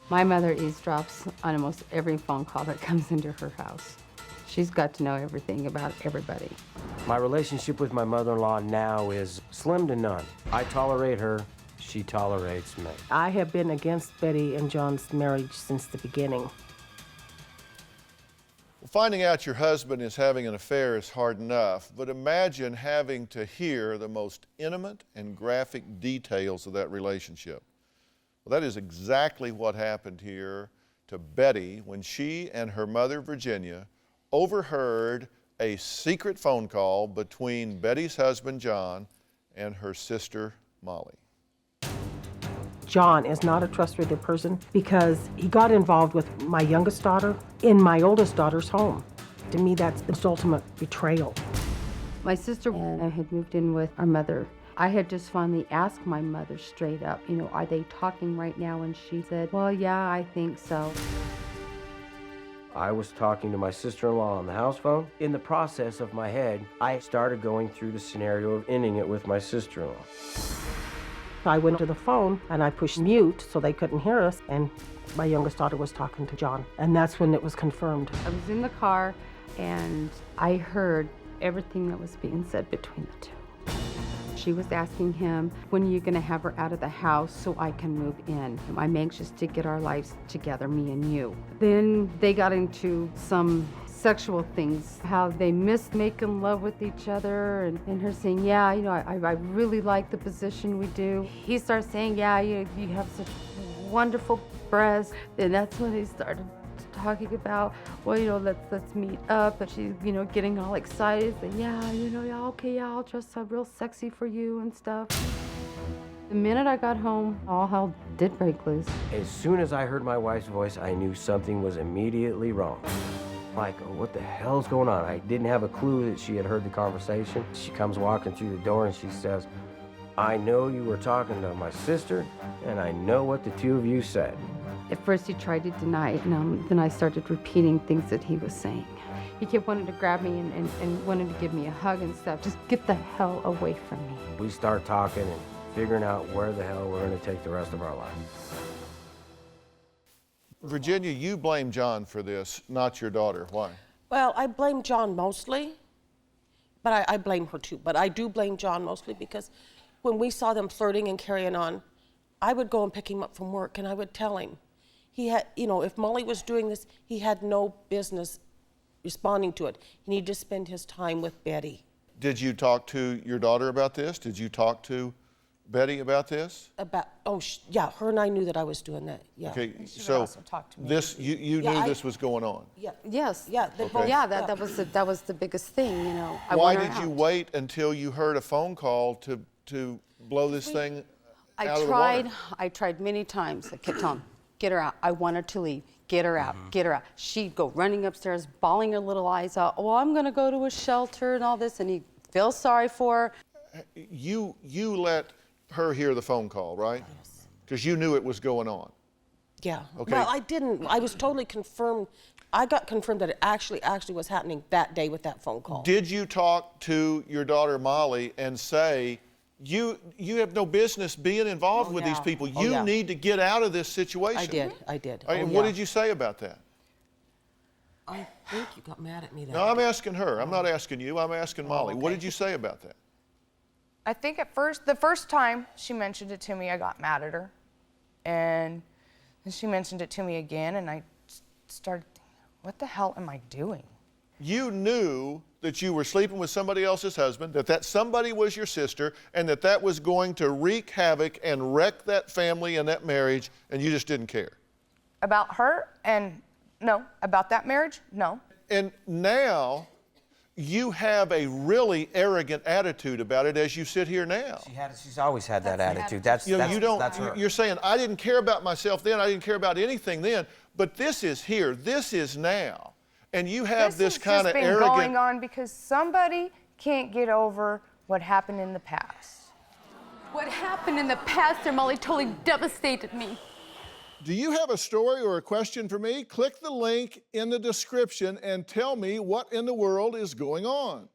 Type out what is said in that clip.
My mother eavesdrops on almost every phone call that comes into her house. She's got to know everything about everybody. My relationship with my mother-in-law now is slim to none. I tolerate her, she tolerates me. I have been against Betty and John's marriage since the beginning. Well, finding out your husband is having an affair is hard enough, but imagine having to hear the most intimate and graphic details of that relationship. Well, that is exactly what happened here to Betty when she and her mother, Virginia, overheard a secret phone call between Betty's husband, John, and her sister, Molly. John is not a trustworthy person because he got involved with my youngest daughter in my oldest daughter's home. To me, that's the ultimate betrayal. My sister and I had moved in with our mother. I had just finally asked my mother straight up, are they talking right now? And she said, well, yeah, I think so. I was talking to my sister-in-law on the house phone. In the process of my head, I started going through the scenario of ending it with my sister-in-law. I went to the phone and I pushed mute so they couldn't hear us, and my youngest daughter was talking to John, and that's when it was confirmed. I was in the car and I heard everything that was being said between the two. She was asking him, when are you going to have her out of the house so I can move in? I'm anxious to get our lives together, me and you. Then they got into some sexual things, how they missed making love with each other, and her saying, yeah, I really like the position we do. He starts saying, yeah, you have such wonderful breasts. And that's when he started talking about, well, let's meet up. And she's, getting all excited, and yeah, okay, yeah, I'll dress up real sexy for you and stuff. The minute I got home, all hell did break loose. As soon as I heard my wife's voice, I knew something was immediately wrong. Like, what the hell's going on? I didn't have a clue that she had heard the conversation. She comes walking through the door and she says, I know you were talking to my sister, and I know what the two of you said. At first he tried to deny it, and then I started repeating things that he was saying. He kept wanting to grab me and wanted to give me a hug and stuff. Just get the hell away from me. We start talking and figuring out where the hell we're going to take the rest of our lives. Virginia, you blame John for this, not your daughter. Why? Well, I blame John mostly, but I blame her too. But I do blame John mostly because when we saw them flirting and carrying on, I would go and pick him up from work and I would tell him. He had, if Molly was doing this, he had no business responding to it. He needed to spend his time with Betty. Did you talk to your daughter about this? Did you talk to Betty about this? Yeah, her and I knew that I was doing that, yeah. Okay, And she would so also talk to me. this, you Yeah, knew this was going on? Yeah. Yes. Yeah, they both, Yeah, that was the biggest thing, I Why want her did you out. wait until you heard a phone call to blow this thing out of the water? I tried many times. I kept telling, get her out. I want her to leave. Get her out. Get her out. She'd go running upstairs, bawling her little eyes out. Well, I'm going to go to a shelter and all this, and he'd feel sorry for her. You let her hear the phone call, right? Yes. Because you knew it was going on. Yeah. Okay. Well, I didn't. I was totally confirmed. I got confirmed that it actually was happening that day with that phone call. Did you talk to your daughter Molly and say, you have no business being involved with these people. You need to get out of this situation. I did. And what did you say about that? I think you got mad at me that No, I'm asking her. I'm not asking you. I'm asking Molly. okay. What did you say about that? I think the first time she mentioned it to me, I got mad at her. And then she mentioned it to me again, and I started thinking, what the hell am I doing? You knew that you were sleeping with somebody else's husband, that somebody was your sister, and that was going to wreak havoc and wreck that family and that marriage, and you just didn't care. About her? And no. About that marriage? No. And now you have a really arrogant attitude about it as you sit here now. She's always had that attitude. That's her. You're saying, I didn't care about myself then, I didn't care about anything then, but this is here, this is now. And you have this kind of arrogant... This has been going on because somebody can't get over what happened in the past. What happened in the past, Molly, totally devastated me. Do you have a story or a question for me? Click the link in the description and tell me what in the world is going on.